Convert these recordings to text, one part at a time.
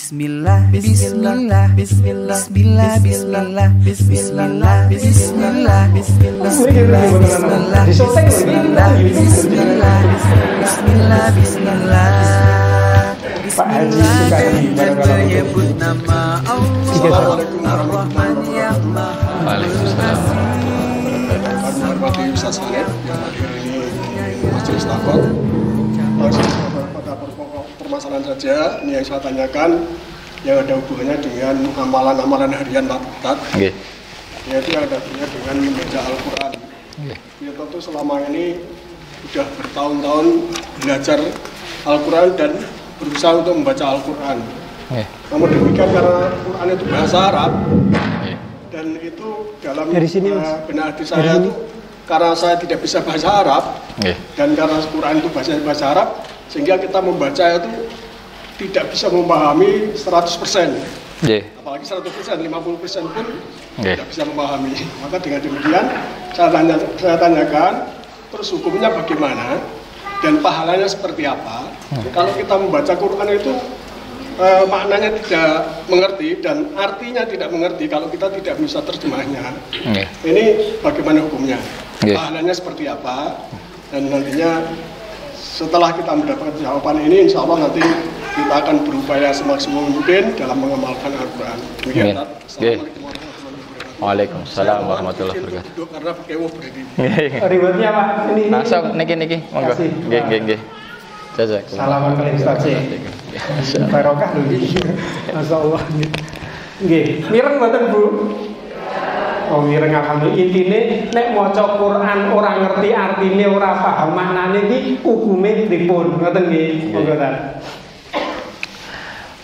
Bismillah, Bismillah, Bismillah, Bismillah, Bismillah, Bismillah, Bismillah, Bismillah, Bismillah, Bismillah, Bismillah, Bismillah, Bismillah, Bismillah. Dan menyebut nama Allah Ar-Rahman yang Maha pada pokok permasalahan saja. Ini yang saya tanyakan yang ada hubungannya dengan amalan-amalan harian Pak Ustadz, yaitu yang ada hubungannya dengan membaca Al-Quran. Ya, tentu selama ini sudah bertahun-tahun belajar Al-Quran dan berusaha untuk membaca Al-Quran. Namun demikian karena Al-Quran itu bahasa Arab dan itu dalam benak hati saya itu karena saya tidak bisa bahasa Arab dan karena Al-Quran itu bahasa Arab, sehingga kita membaca itu tidak bisa memahami 100%. Apalagi 100%, 50% pun tidak bisa memahami. Maka dengan demikian saya tanyakan, terus hukumnya bagaimana dan pahalanya seperti apa? Kalau kita membaca Quran itu maknanya tidak mengerti dan artinya tidak mengerti kalau kita tidak bisa terjemahnya. Ini bagaimana hukumnya? Pahalanya seperti apa? Dan nantinya setelah kita mendapatkan jawaban ini, insya Allah nanti kita akan berupaya semaksimal mungkin dalam mengamalkan Al-Quran. Waalaikumsalam warahmatullahi wabarakatuh. Karena kewo berdiri. Ribetnya Pak, ini. Langsung niki, monggo. Nggih. Jazak. Assalamualaikum Ustaz. Barokah lho iki. Masyaallah. Nggih, mireng mboten Bu? Oh, mireng alhamdulillah. Intine nek maca Quran ora ngerti artine, ora paham maknane iki hukume pripun? Ngoten nggih. Monggo ta.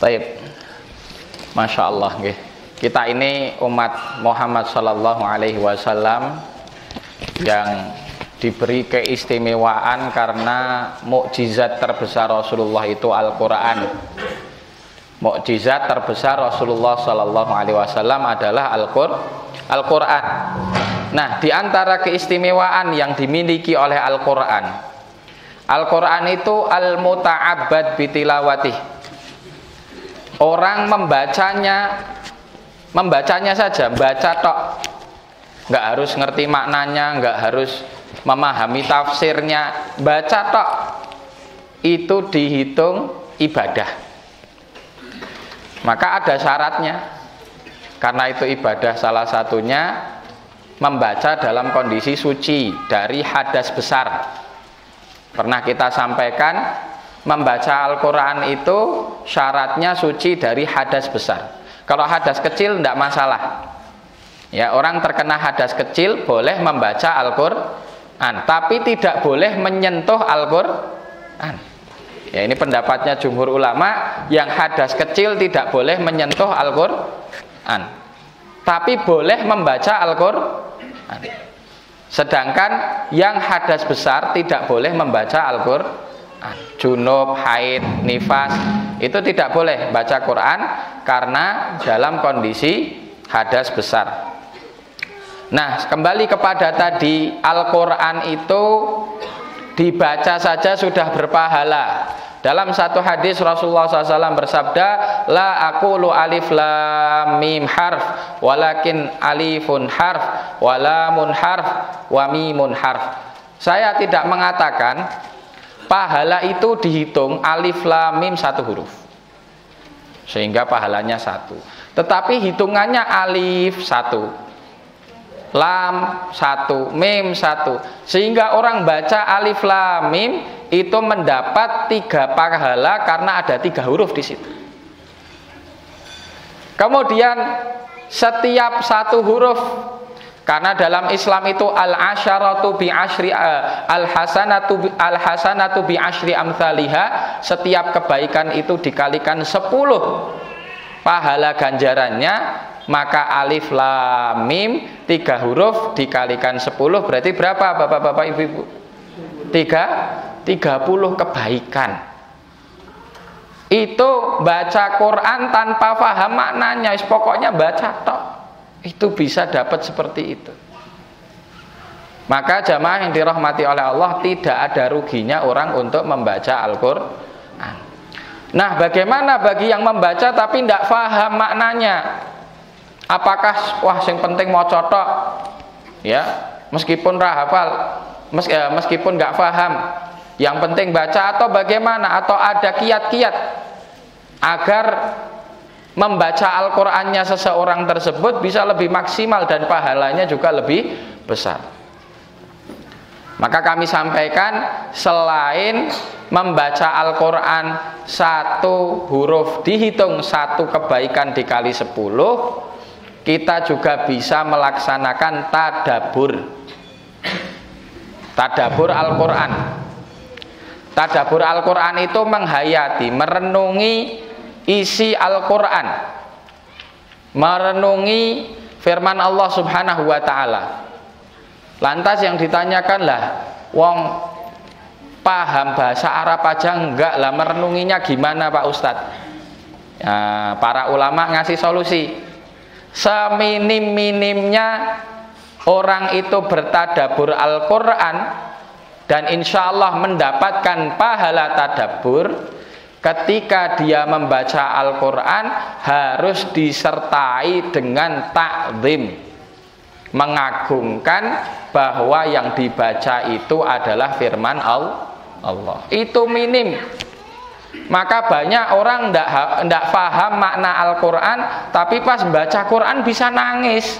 Baik. Masyaallah nggih. Kita ini umat Muhammad sallallahu alaihi wasallam yang diberi keistimewaan karena mukjizat terbesar Rasulullah itu Al-Quran. Mukjizat terbesar Rasulullah sallallahu alaihi wasallam adalah Al-Quran. Nah, di antara keistimewaan yang dimiliki oleh Al-Quran, Al-Quran itu al-muta'abbad bitilawatih. Orang membacanya saja, baca tok, nggak harus ngerti maknanya, nggak harus memahami tafsirnya, baca tok, itu dihitung ibadah. Maka ada syaratnya. Karena itu ibadah, salah satunya membaca dalam kondisi suci dari hadas besar. Pernah kita sampaikan, membaca Al-Quran itu syaratnya suci dari hadas besar. Kalau hadas kecil tidak masalah. Ya, orang terkena hadas kecil boleh membaca Al-Quran, tapi tidak boleh menyentuh Al-Quran. Ya, ini pendapatnya jumhur ulama, yang hadas kecil tidak boleh menyentuh Al-Quran, tapi boleh membaca Al-Quran. Sedangkan yang hadas besar tidak boleh membaca Al-Quran. Junub, haid, nifas, itu tidak boleh baca Quran karena dalam kondisi hadas besar. Nah, kembali kepada tadi, Al-Quran itu dibaca saja sudah berpahala. Dalam satu hadis Rasulullah SAW bersabda, la aqulu alif lam mim harf, walakin alifun harf, walamun harf, wa mimun harf. Saya tidak mengatakan pahala itu dihitung alif lam mim satu huruf, sehingga pahalanya satu. Tetapi hitungannya alif satu, lam satu, mim satu, sehingga orang baca alif lam mim itu mendapat 3 pahala karena ada 3 huruf di situ. Kemudian setiap satu huruf, karena dalam Islam itu al-asyaratu bi asyri al-hasanatu bi asyri amsalihha, setiap kebaikan itu dikalikan 10 pahala ganjarannya. Maka alif lam mim 3 huruf dikalikan 10 berarti berapa Bapak-bapak Ibu-ibu? 30 kebaikan. Itu baca Quran tanpa paham maknanya, pokoknya baca tok, itu bisa dapat seperti itu. Maka jamaah yang dirahmati oleh Allah, tidak ada ruginya orang untuk membaca Al-Quran. Nah, bagaimana bagi yang membaca tapi tidak paham maknanya? Apakah wah yang penting mau cotok, ya, meskipun hafal, meskipun nggak paham, yang penting baca, atau bagaimana? Atau ada kiat-kiat agar membaca Al-Qur'annya seseorang tersebut bisa lebih maksimal dan pahalanya juga lebih besar? Maka kami sampaikan, selain membaca Al-Quran satu huruf dihitung satu kebaikan dikali 10, kita juga bisa melaksanakan tadabbur. Tadabbur Al-Quran. Tadabbur Al-Quran itu menghayati, merenungi isi Al-Quran, merenungi firman Allah Subhanahu wa ta'ala. Lantas yang ditanyakan lah, wong paham bahasa Arab aja enggak lah, merenunginya gimana Pak Ustadz? Ya, para ulama ngasih solusi. Seminim-minimnya orang itu bertadabbur Al-Quran dan insya Allah mendapatkan pahala tadabbur. Ketika dia membaca Al-Quran harus disertai dengan ta'zim, mengagungkan bahwa yang dibaca itu adalah firman Allah. Itu minim. Maka banyak orang tidak paham makna Al-Quran, tapi pas baca Quran bisa nangis,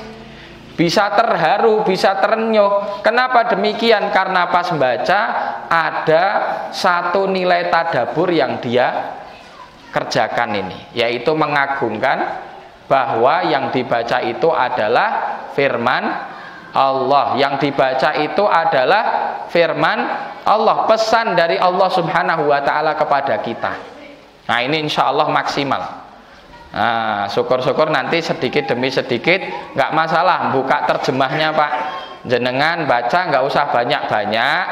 bisa terharu, bisa terenyuh. Kenapa demikian? Karena pas baca ada satu nilai tadabbur yang dia kerjakan ini, yaitu mengagungkan bahwa yang dibaca itu adalah firman Allah. Yang dibaca itu adalah firman Allah, pesan dari Allah Subhanahu wa ta'ala kepada kita. Nah, ini insya Allah maksimal. Nah, syukur-syukur nanti sedikit demi sedikit, nggak masalah buka terjemahnya Pak. Jenengan baca nggak usah banyak-banyak,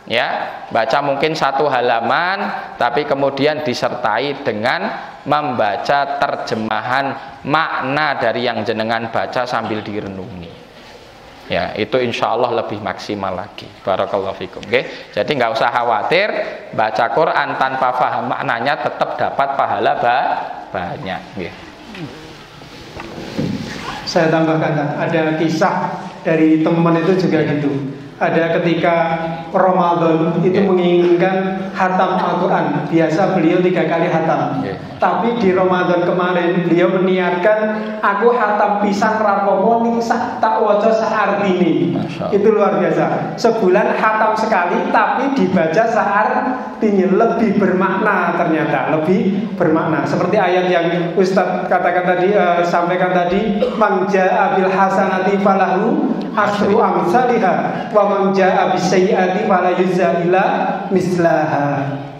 ya, baca mungkin satu halaman, tapi kemudian disertai dengan membaca terjemahan makna dari yang jenengan baca sambil direnungi. Ya, itu insya Allah lebih maksimal lagi. Barakallahu fikum. Okay? Jadi nggak usah khawatir, baca Quran tanpa paham maknanya tetap dapat pahala banyak. Okay. Saya tambahkan, ada kisah dari teman itu juga gitu. Ada ketika Ramadan itu menginginkan hatam Al-Quran. Biasa beliau 3 kali hatam. Tapi di Ramadan kemarin beliau meniatkan, aku hatam pisan rapopo ning tak waca saartine. Itu luar biasa. Sebulan hatam sekali tapi dibaca saartine, lebih bermakna ternyata, lebih bermakna. Seperti ayat yang Ustadz katakan tadi, sampaikan tadi, man jaa bil hasanati falahu asyru amsalihha wa man jaa bis sayyiati fala yujza illa mislaha.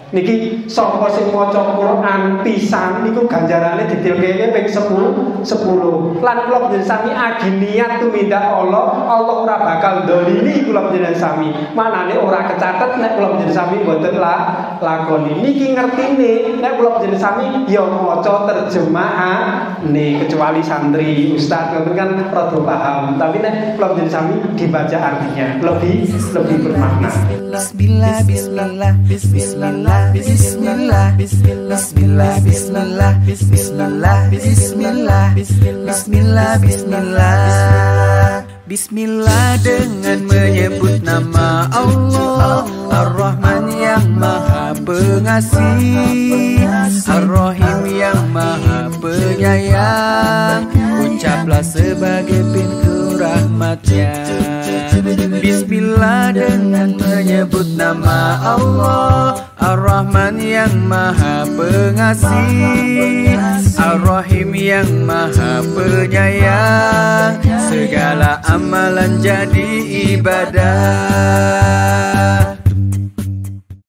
Niki sapa sing maca Quran pisan niku ganjarane ditilkene ping 10. Lan kula panjenengan sami agi niat tumindak Allah ora bakal ndolimi kula panjenengan sami. Manane ora kecatet nek kula panjenengan sami mboten lakoni. Niki ngertine nek kula panjenengan sami ya maca terjemahane, kecuali santri ustaz ngoten kan rada paham. Tapi nek kula panjenengan sami dibaca artinya lebih bermakna. Bismillah, bismillah, bismillah. Bismillah, bismillah, bismillah, bismillah, bismillah, bismillah, bismillah, bismillah. Bismillah dengan menyebut nama Allah, Ar-Rahman yang Maha Pengasih, Ar-Rahim yang Maha Penyayang. Ucaplah sebagai pintu rahmatnya. Bismillah dengan menyebut nama Allah, Ar-Rahman yang Maha Pengasih, Ar-Rahim yang Maha Penyayang. Segala amalan jadi ibadah.